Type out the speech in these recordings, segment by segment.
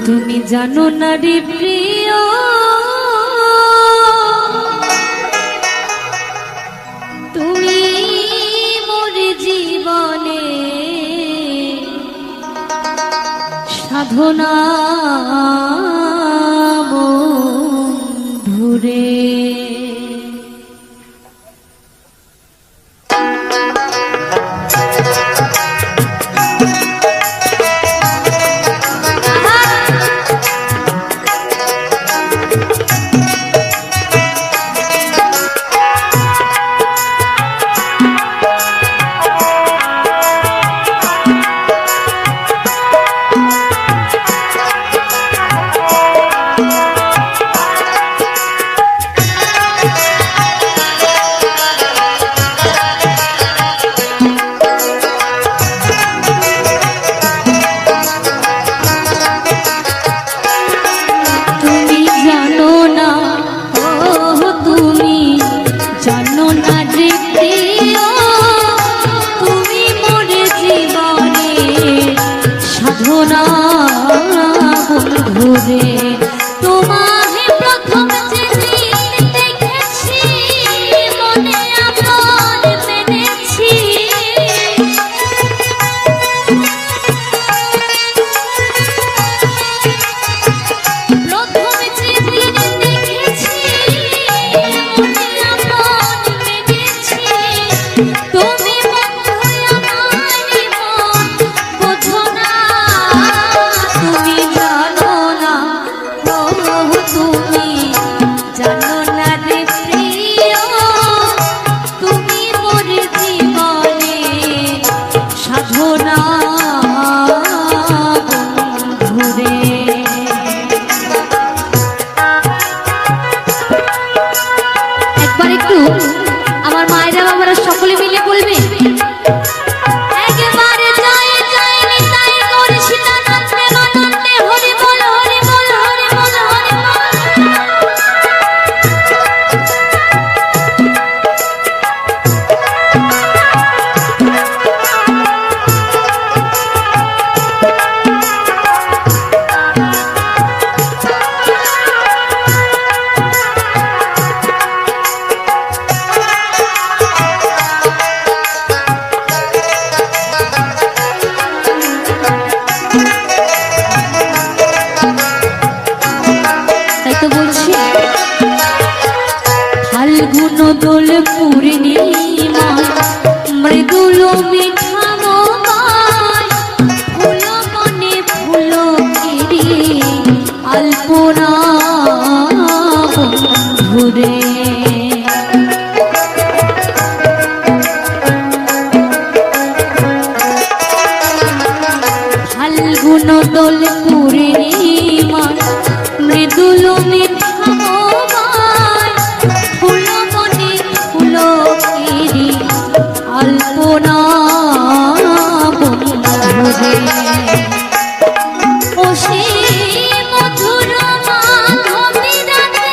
তুমি জানো না রে প্রিয়, তুমি মোর জীবনে সাধনা বন্ধুরে। তোমাকে প্রথম যেদিন দেখেছি মনে আপন মেনেছি, প্রথম যেদিন দেখেছি মনে আপন মেনেছি, তুমি আমার মায়েরা বাবারা সকলে মিলে বলবে একবারে জয় জয় নিতাই গৌর সীতানন্দে মানন্দে হরি বল হরি বল হরি বল হরি বল। ফাল্গুন দোল পূর্ণিমা মৃদুল মিঠা মোবাই ফুল মনে ফুল কিরি আলপনা বন্ধুরে। ফাল্গুন দোল পূর্ণিমা মৃদুল মিঠা আলপনা বন্ধুরে। ও সে মধুর মাধবী রাতে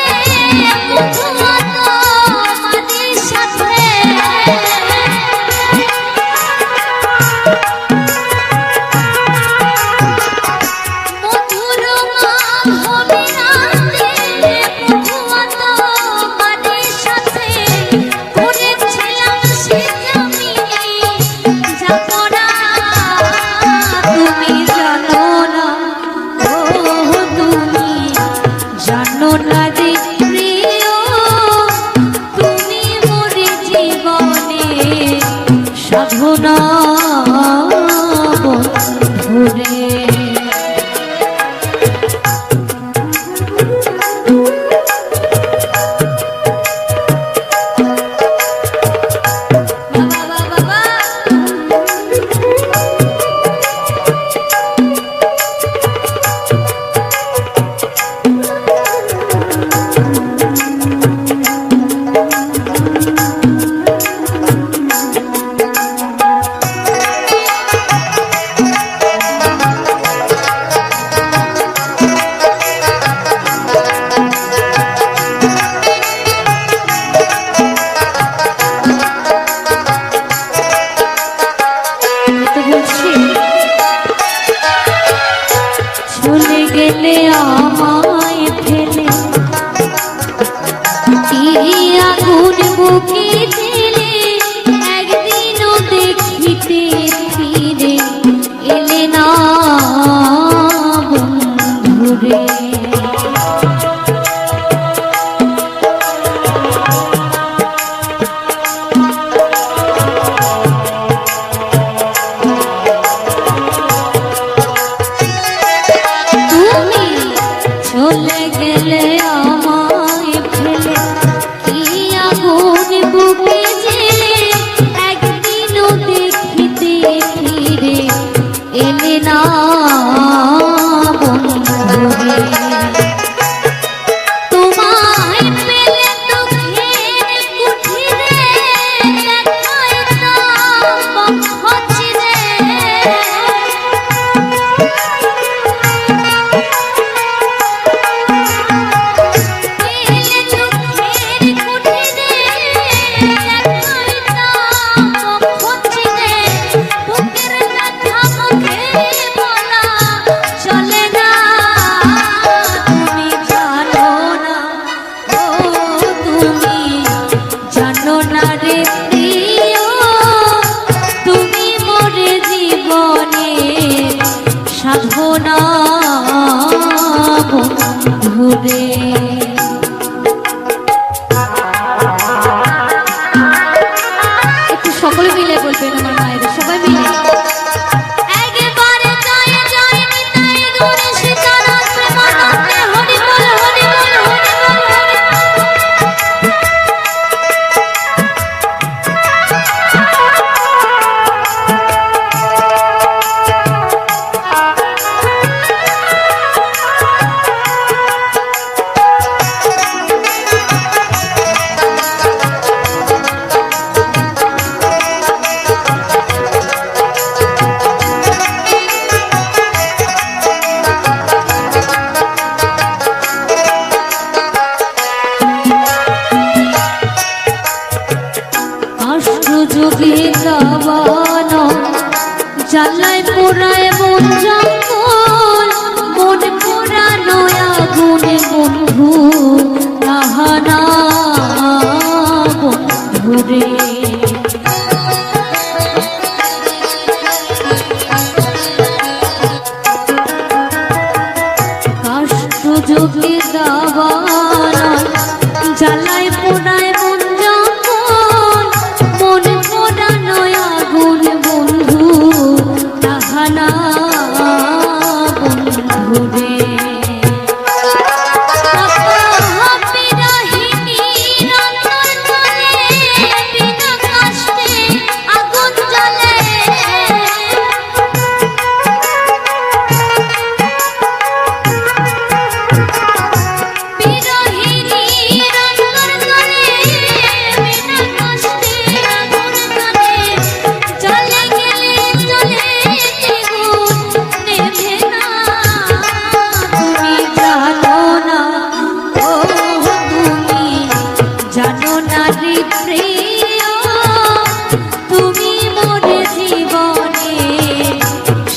মধুমত মাদের সাথে, মধুর মাধবী রাতে মধুমত মাদের সাথে করেছিলাম সে সাধনা বন্ধুরে। তো বলছি চলে গেলে আমায় ফেলে কি আগুন বুকে দিলে একদিনও দেখিতে ফিরে এলে না বন্ধুরে চলে গেলে আমায় ফেলে কি আগুন বুকে জেলে একদিনও দেখিতে ফিরে এলে না বন্ধুরে তোমায় পেলে দুঃখের কুঠিরে দেখায় না বক্ষচিরে সাধনা বন্ধুরে একটু সকলে মিলে বলবেন আমার মায়ের সবাই মিলে যুগে গাওয়ানো জ্বালায় পোড়ায় মন জঙ্গল মন পোড়ানো আগুন বন্ধু তাহানা বন্ধুরে কাষ্ট যুগে গাওয়ানো জ্বালায় পোড়ায় মন জঙ্গল মন পোড়ানো আগুন বন্ধু তাহানা বন্ধুরে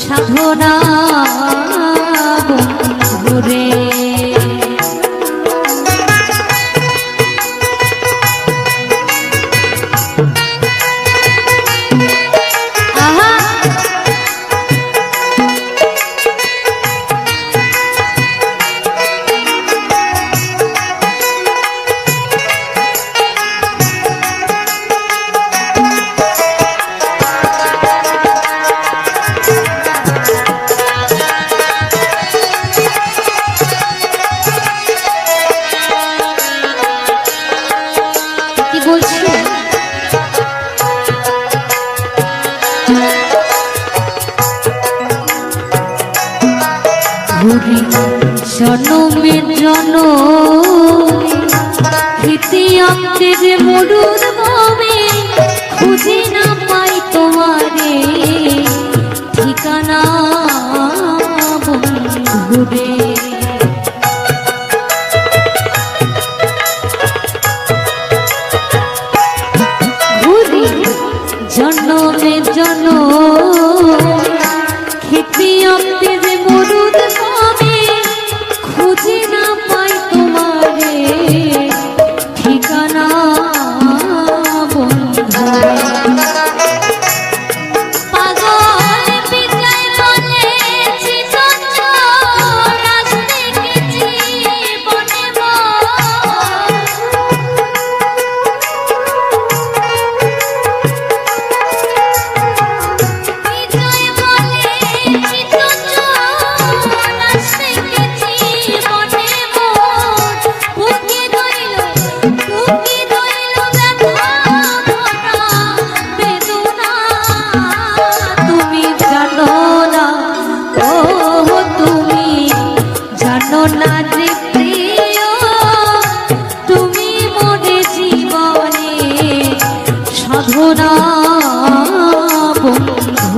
সাধনা বন্ধুরে জনমে জনমে অন্তের মরুর ভবে খুঁজে না পাই তোমারে ঠিকানা বন্ধুরে ঘুরি জনমে জনমে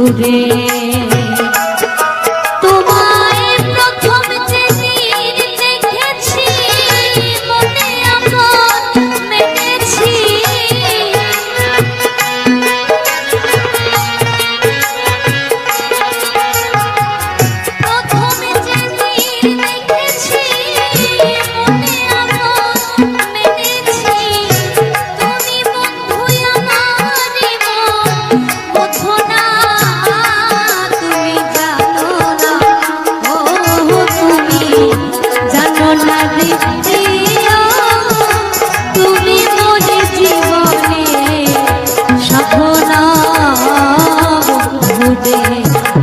বন্ধুরে তোমায় প্রথম যেদিন দেখেছি মনে আমার মেটেছি প্রথম যেদিন দেখেছি মনে আমার মেটেছি তুমি বন্ধু আমারই মন বোঝো না তুমি জানো না ও তুমি জানো না রে প্রিয় তুমি মোর জীবনে সাধনা বন্ধুরে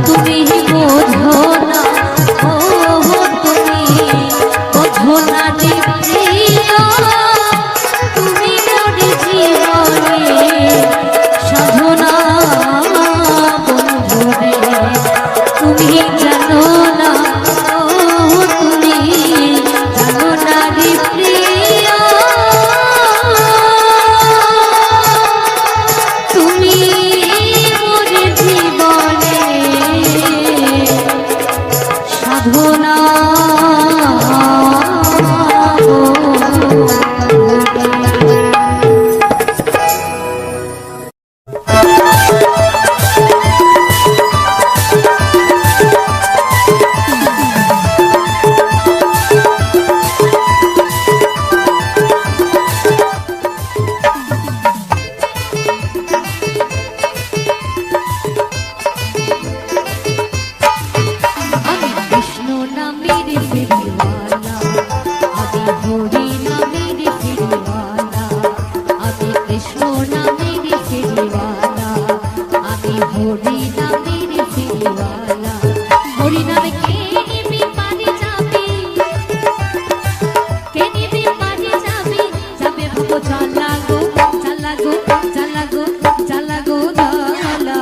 তুমি বোঝো না ও তুমি বোঝো না রে প্রিয় তুমি মোর জীবনে সাধনা বন্ধুরে তুমি জানো না ও তুমি জানো না রে প্রিয় তুমি মোর জীবনে সাধনা আমি কৃষ্ণ নামের ফেরিওয়ালা আমি হরি নামের ফেরিওয়ালা আমি কৃষ্ণ নামের ফেরিওয়ালা আমি হরি নামের ফেরিওয়ালা হরি নামে কে নিবি পারি যাবি কে নিবি পারি যাবি যাবে ভাবো চালা গো চালা গো চালা গো চালা গো চালা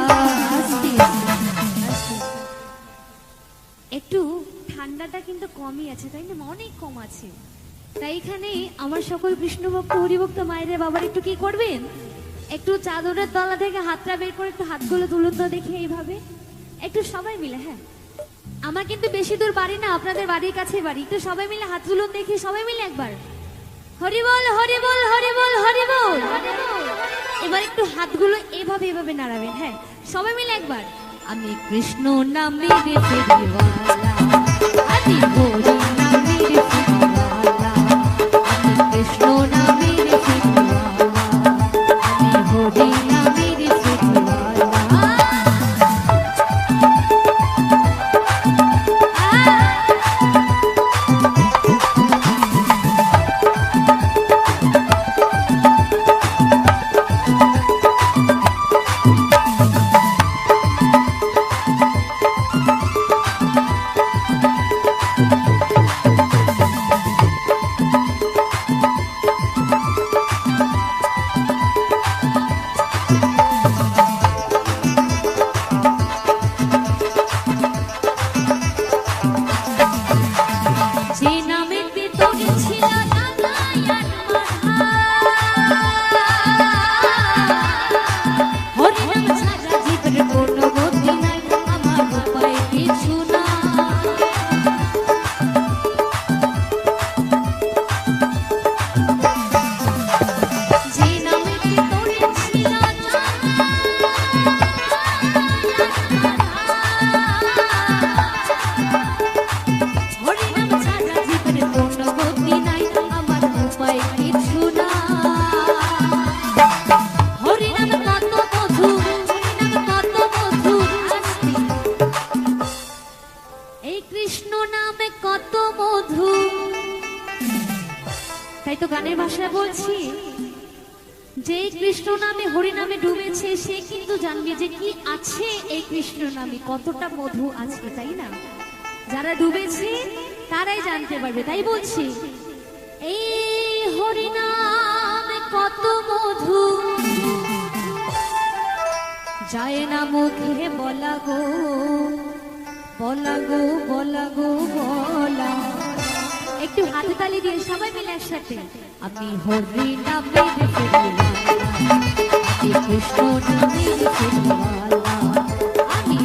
একটু ঠান্ডাটা কিন্তু কমই আছে তাই না অনেক কম আছে তাই এখানে আমার সকল কৃষ্ণভক্ত হরিভক্ত মায়েদের বাবার একটু কি করবেন একটু চাদরের তলা থেকে হাতটা বের করে একটু হাতগুলো তুলুন তো দেখি এইভাবে একটু সবাই মিলে হ্যাঁ আমার কিন্তু বেশি দূর বাড়ি না আপনাদের বাড়ির কাছে বাড়ি একটু সবাই মিলে হাত তুলুন দেখি সবাই মিলে একবার হরি বল হরি বল হরি বল হরি বল এবার একটু হাতগুলো এভাবে এভাবে নাড়াবেন হ্যাঁ সবাই মিলে একবার আমি কৃষ্ণ নামের ফেরিওয়ালা আমি হরি নামের ফেরিওয়ালা আমি কৃষ্ণ নামের ফেরিওয়ালা আমি হরি নামের ফেরিওয়ালা যে নামের ভিতরে ছিল নারায়ণ মাধা হরি নাম ছাড়া জীবনের কোনো গতি নাই আমার উপায় কিছু না যে নামের ভিতরে ছিল হরি নাম ছাড়া জীবনের কোনো গতি নাই আমার উপায় কিছু না হরি নাম কত মধু হরি নাম কত মধু আসতি এই কৃষ্ণ নামে কত মধু তাই তো গানের ভাষায় বলছি যে কৃষ্ণ নামে হরি নামে ডুবেছে সে কিন্তু জানবে যে কি আছে এই কৃষ্ণ নামে কতটা মধু আছে তাই না যারা ডুবেছে তারাই জানতে পারবে তাই বলছি এই হরি নামে কত মধু যায় না মুখে বলা গো বলা গো বলা গো বলা একটু হাতে তালি দিয়ে সবাই মিলে একসাথে আমি হরি নামের ফেরিওয়ালা আমি কৃষ্ণ নামের ফেরিওয়ালা আমি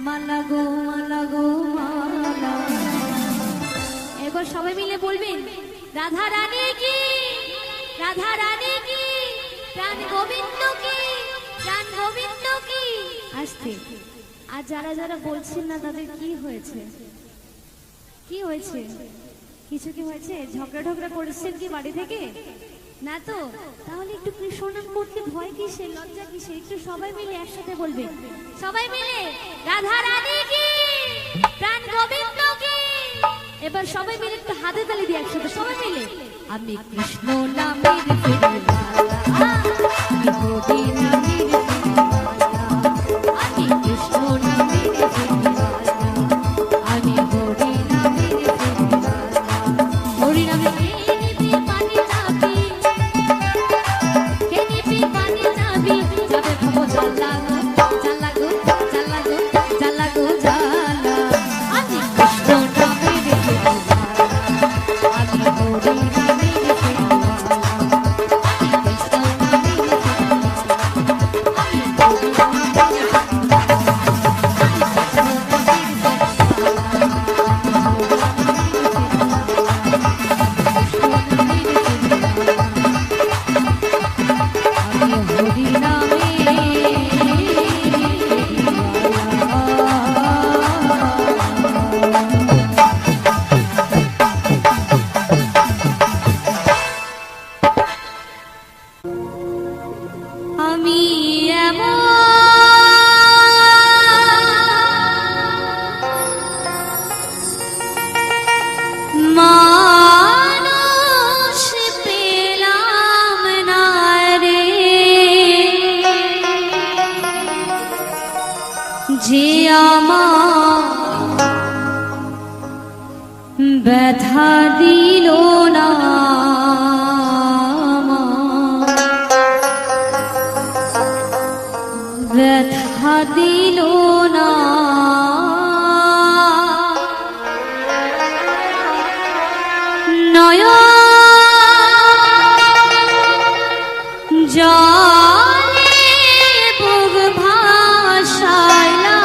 মালা গো মালা। এবার সবাই মিলে বলবেন রাধা রানী কি, রাধা রানী কি, প্রাণ গোবিন্দ কি, প্রাণ গোবিন্দ কি। আসতে। আর যারা যারা বলছেন না তাদের কি হয়েছে, কি হয়েছে, কিছু কি হয়েছে? ঝগড়া করেছেন কি বাড়ি থেকে? না তো? তাহলে একটু কৃষ্ণ নাম করতে ভয় কিসের, লজ্জা কিসের? একটু সবাই মিলে একসাথে বলবেন, সবাই মিলে রাধা রানী কি, প্রাণ গোবিন্দ কি। এবার সবাই মিলে একটু হাতে তালি দিয়ে একসাথে সবাই মিলে আমি কৃষ্ণ নামের ফেরিওয়ালা, আমি হরি নামের ফেরিওয়ালা, আমি কৃষ্ণ নামের ফেরিওয়ালা, আমি হরি নামের ফেরিওয়ালা। হরি নামে খেয়ে পানি চাবি, খেয়ে পানি চাবি, যাবে ভাবো জ্বালা গো জ্বালা গো জ্বালা গো জ্বালা গো জ্বালা। আমি কৃষ্ণ নামের ফেরিওয়ালা, আমি হরি নামের ফেরিওয়ালা, আমি কৃষ্ণ নামের ফেরিওয়ালা, আমি হরি নামের আমি মানুষ পেলাম না রে, যে আমার ব্যথা দিল না, ব্যথা দিল না। নয়ন জলে বুক ভাসাইলা,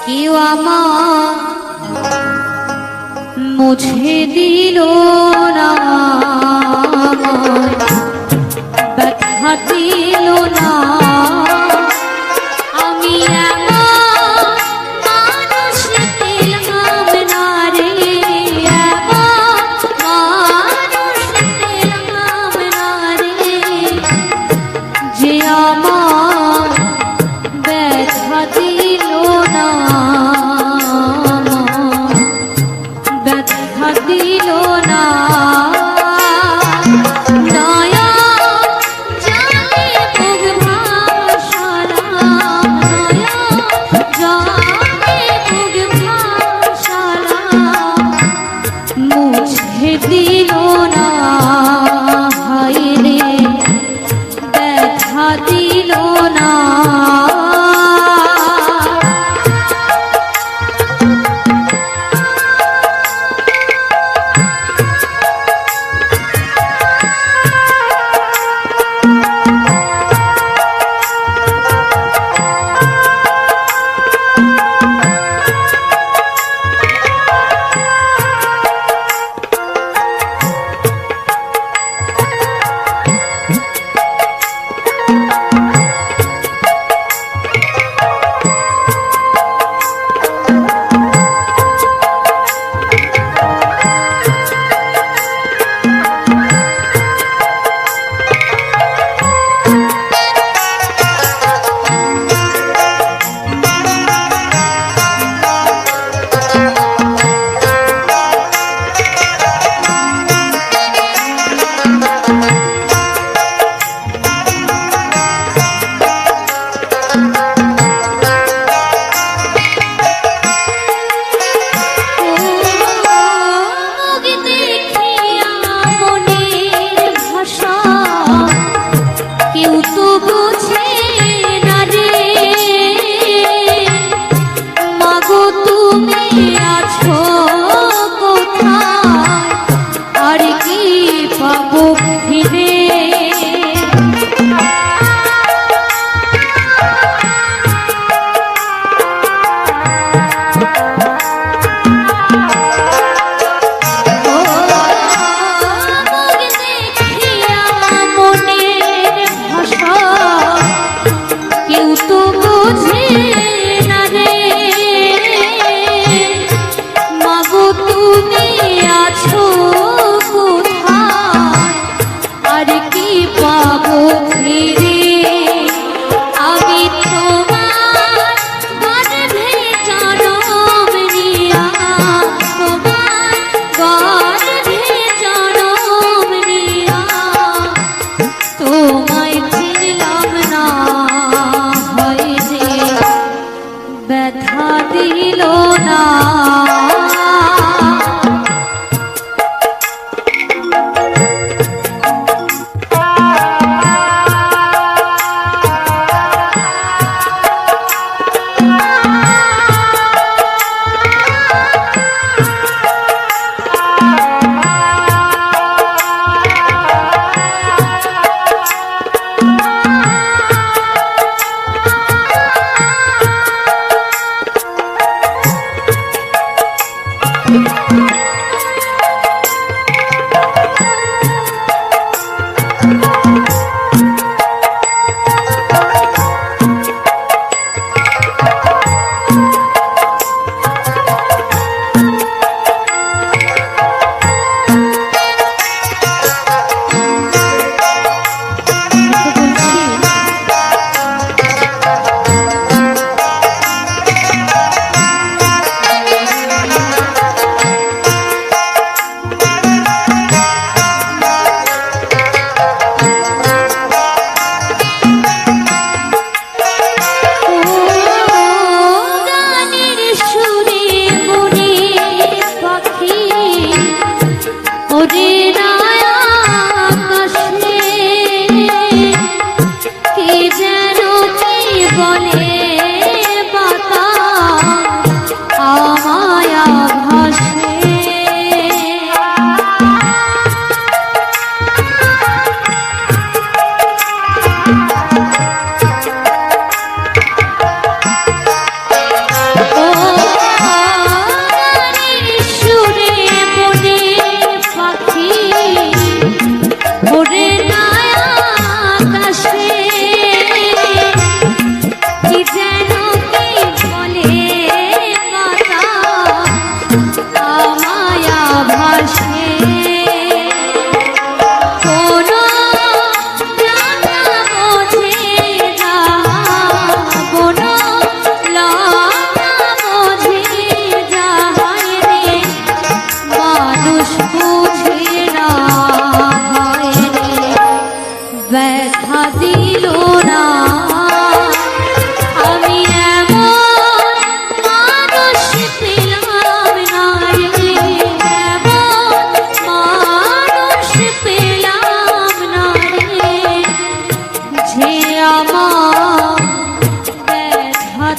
কেউ আমার মুছে দিল না, ব্যথা দিল না। আমি এমন মানুষ পেলাম না রে, এমন মানুষ পেলাম না রে, যে আমার ব্যথা দিল না, ব্যথা দিল না। নয়ন জলে বুক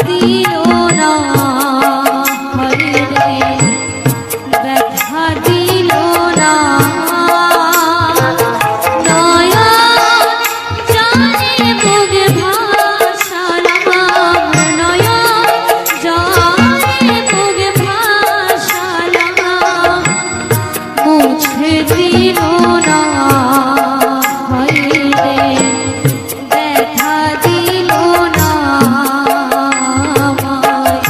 দিল না হরে রে দেখা দিল না নয়া জানে মুখ ভাষালাম নয়া জানে মুখ ভাষালাম মুছে দিল না হরে রে দেখা দিল না আমায়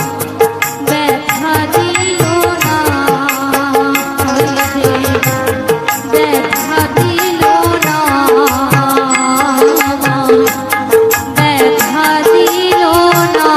দেখা দিল না হরে রে দেখা দিল না আমায় দেখা দিল না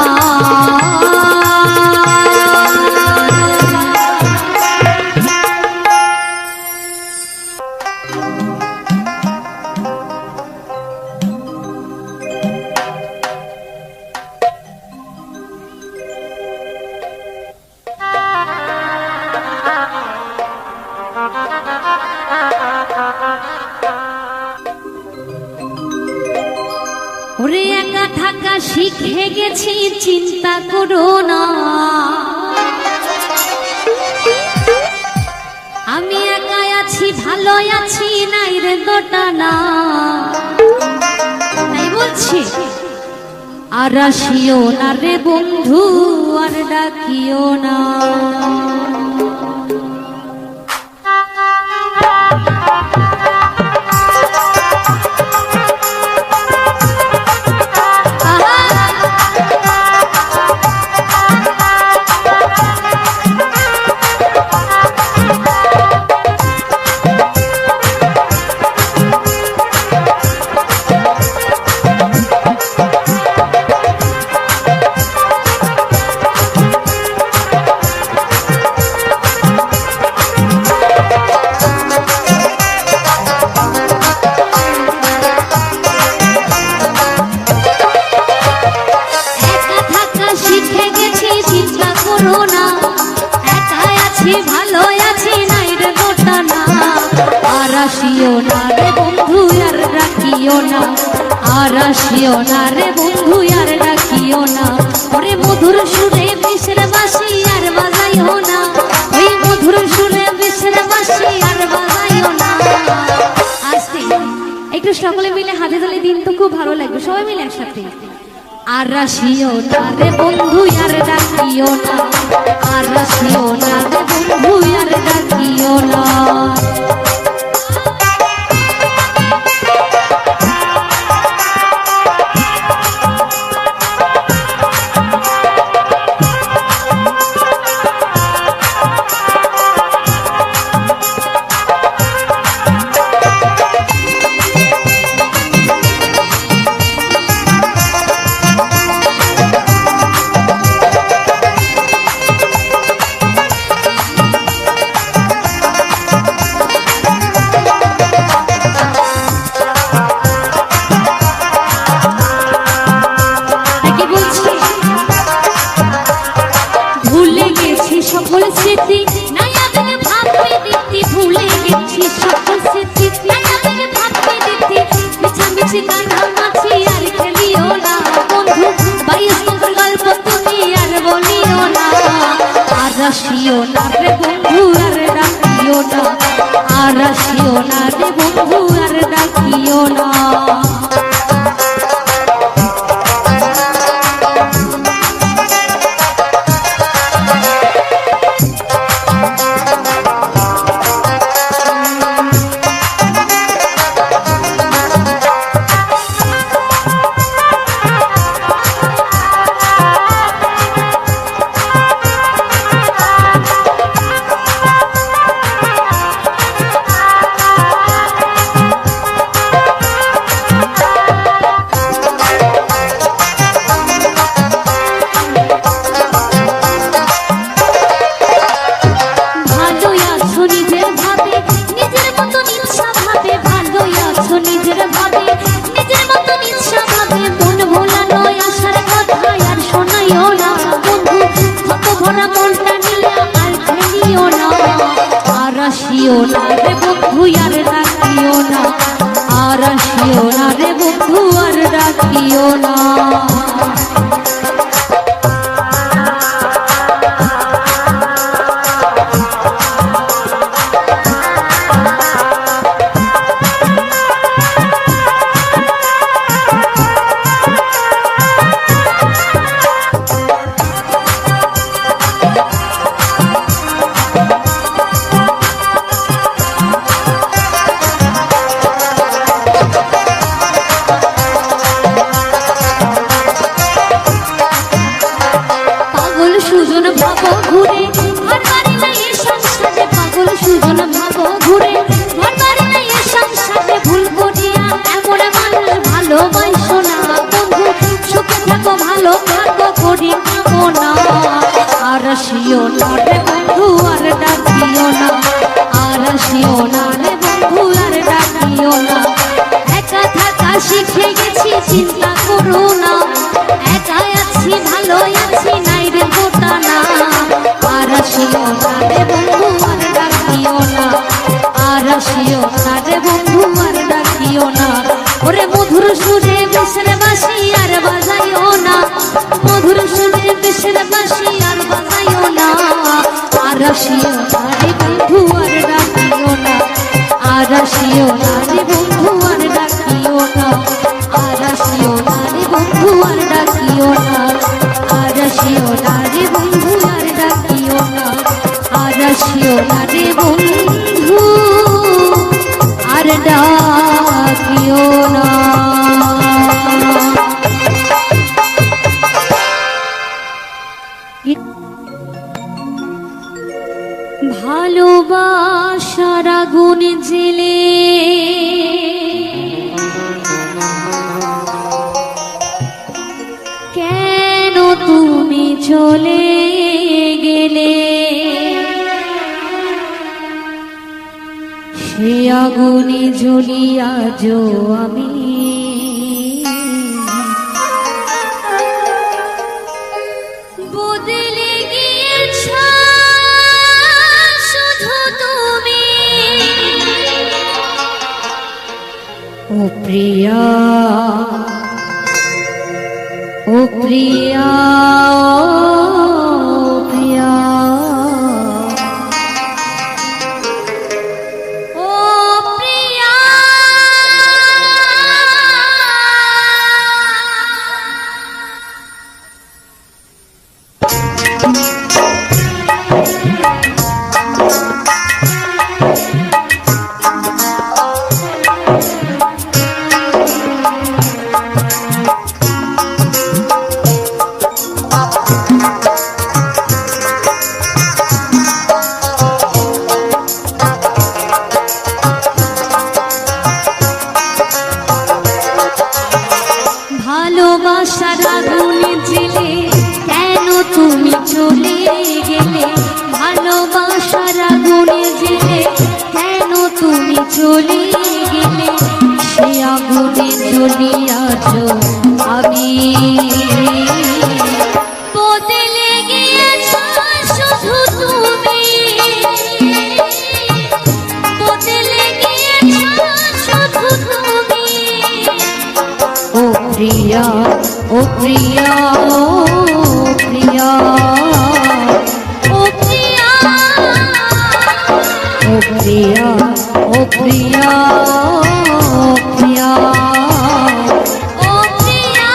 ওরে একা থাকা শিখে গেছি চিন্তা করো না আমি একা আছি ভালো আছি নাই রে দোটানা তাই বলছি আর আসিও না রে বন্ধু আর ডাকিও না আসিও না রে বন্ধু আর ডাকিও না আর আসিও না রে বন্ধু আর ডাকিও না ওরে মধুর সুরে বিষের বাঁশি আর বাজাইও না ওই মধুর সুরে বিষের বাঁশি আর বাজাইও না আস্তে একটু সকলে মিলে হাতে তালে দিন তো খুব ভালো লাগবে সবাই মিলে একসাথে আর আসিও না রে বন্ধু আর ডাকিও না আর আসিও না রে বন্ধু আর ডাকিও না সকল স্মৃতি নাই আবেগে ভাববে দিতি ভুলে গেছি সকল স্মৃতি নাই আবেগে ভাববে দিতি মিছামিছি কান্নামাছি আর খেলিও না বন্ধু বাইশ নম্বর গল্প তুমি আর বলিও না আর আসিও না রে বন্ধু আর ডাকিও না আর আসিও না রে বন্ধু আর ডাকিও না আসিও না রে বন্ধু আর ডাকিও না আর আসিও না রে বন্ধু আর ডাকিও না ঘুরে ঘর বাড়ি নাই এ সংসারে পাগল সুজন ভাবো ঘুরে ঘর বাড়ি নাই এ সংসারে ভুল করিয়া এমন মানুষ ভালোবাসো না বন্ধু সুখে থাকো ভালো থাকো করি কামনা আর আসিও না রে বন্ধু আর ডাকিও না আর আসিও না রে বন্ধু আর ডাকিও না একা থাকা শিখে গেছি চিন্তা করো না একা আছি ভালো আছি নাই রে গোটা না আর আসিও না রে বন্ধু আর ডাকিও না আর আসিও না রে বন্ধু আর ডাকিও না ওরে মধুর সুরে দেশের বাঁশি আর বাজাইও না মধুর সুরে দেশের বাঁশি আর বাজাইও না আর আসিও না রে বন্ধু আর ডাকিও না আর আসিও না রে বন্ধু আর ডাকিও না আর আসিও না রে বন্ধু আর ডাকিও না আর আসিও না রে বন্ধু আর ডাকিও না আর আসিও না রে বন্ধু আর ডাকিও না ভালোবাসার আগুন জেলে কেন তুমি চলে গেলে সে আগুনে জ্বলিয়া যো আমি বদলে গিয়েছ শুধু তুমি ও প্রিয়া ও প্রিয়া ও প্রিয়া ও প্রিয়া ভালোবাসার আগুনে জেলে কেন তুমি চলে গেলে ভালোবাসার আগুনে জেলে কেন তুমি চলে গেলে সে আগুনে জ্বলিয়াছ আমি বদলে গিয়েছ শুধু তুমি বদলে গিয়েছ শুধু তুমি ও প্রিয়া ও প্রিয়া ও প্রিয়া ও প্রিয়া ও প্রিয়া ও প্রিয়া ও প্রিয়া ও প্রিয়া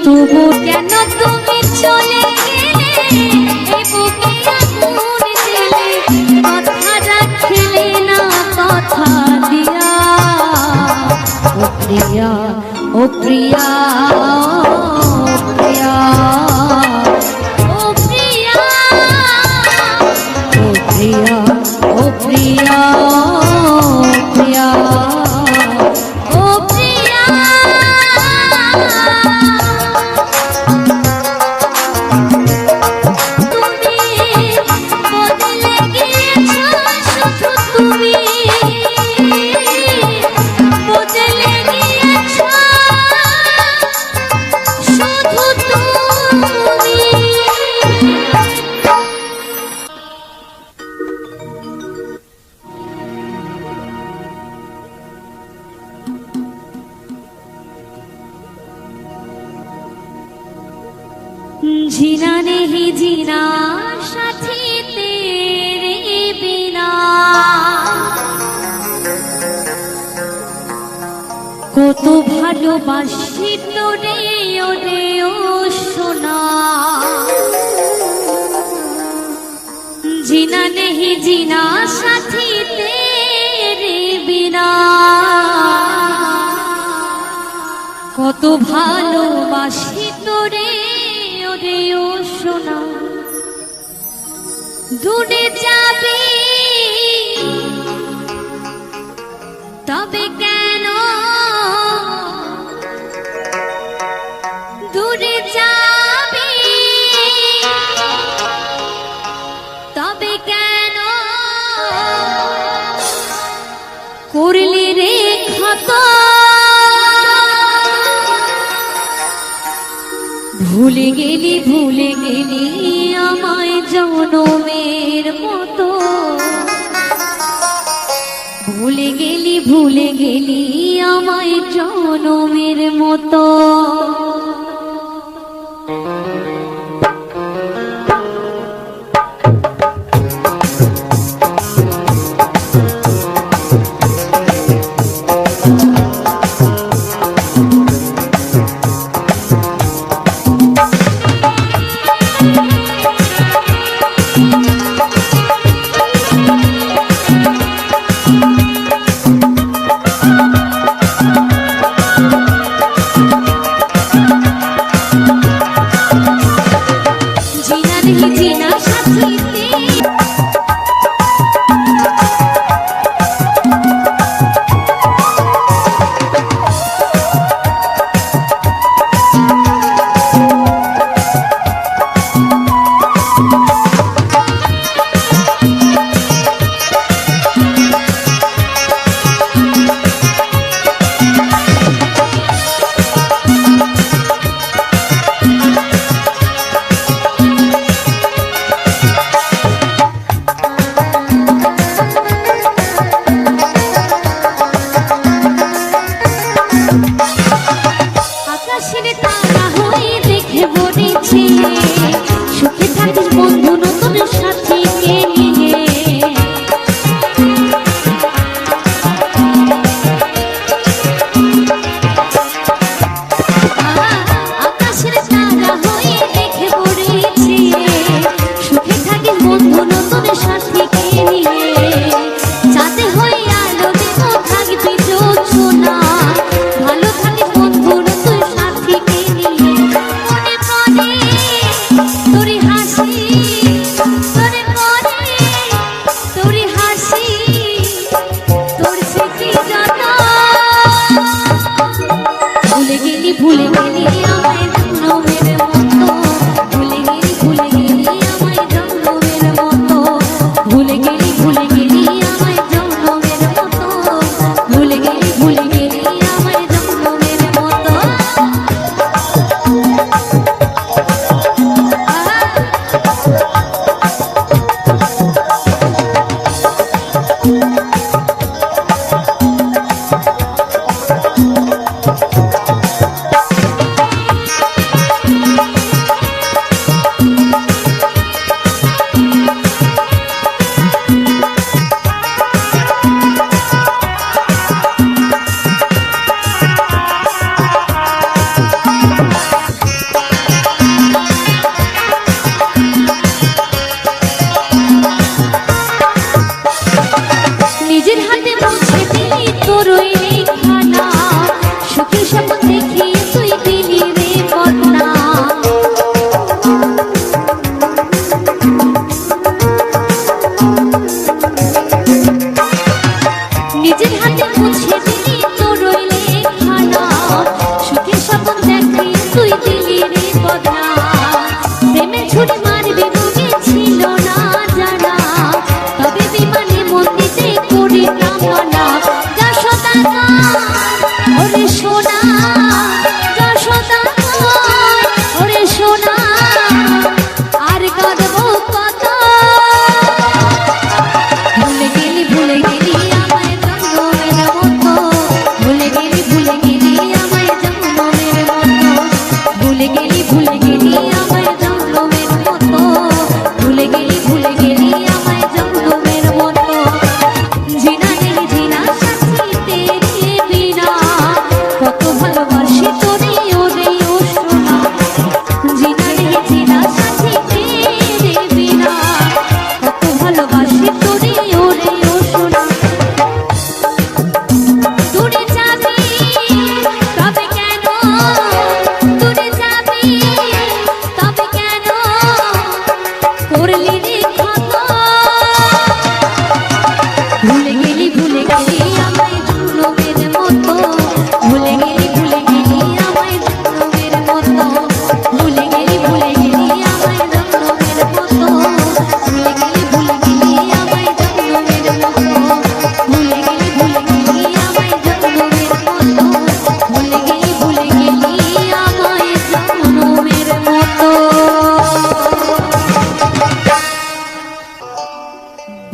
তবু কেন তুমি চলে গেলে এই বুকে আগুন জ্বেলে কথা রাখলে না কথা দিয়া ও প্রিয়া ও প্রিয়া ও প্রিয়া ও প্রিয়া ও প্রিয়া ও প্রিয়া ও প্রিয়া ও প্রিয়া তুমি जीना नहीं जीना साथी तेरे बिना কত ভালোবাসি তোরে ওরে ও সোনা जीना नहीं जीना साथी तेरे बिना কত ভালোবাসি তোরে ওরে ও সোনা দূরে যাবি তবে কেন দূরে যাবি তবে কেন করলি রে ক্ষত ভুলে গেলি আমায় জনমের মতো ভুলে গেলি আমায় জনমের মতো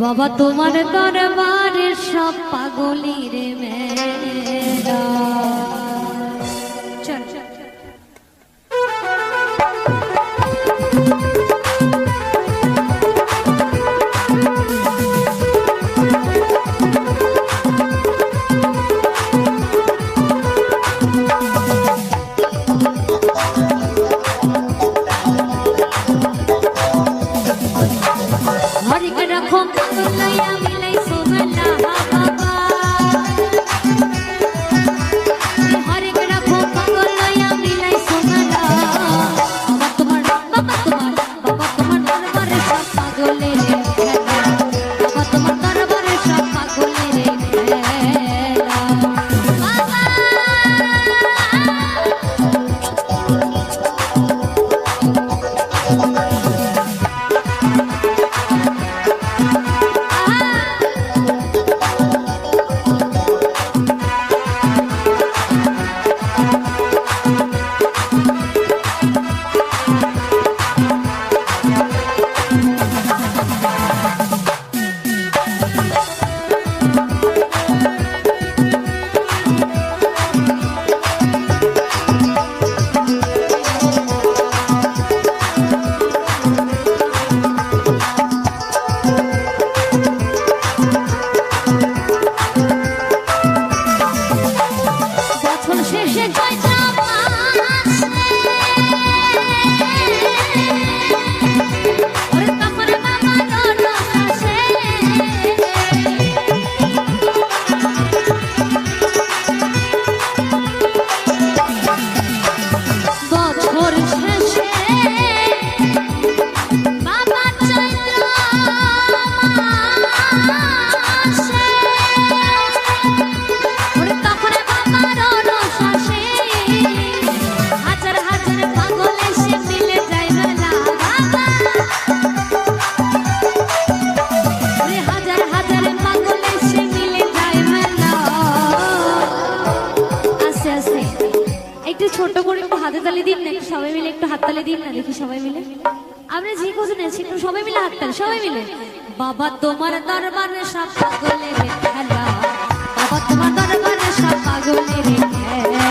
বাবা তোমার দরবারে সব পাগলের মেলা। চল ছোট করে একটু হাতে তালি দিন না, সবাই মিলে একটু হাততালি দিন না, দেখি সবাই মিলে। আমরা যে কজন আছি একটু সবাই মিলে হাততালি, সবাই মিলে। বাবা তোমার দরবারে সব পাগলের খেলা, বাবা তোমার দরবারে সব পাগলের খেলা।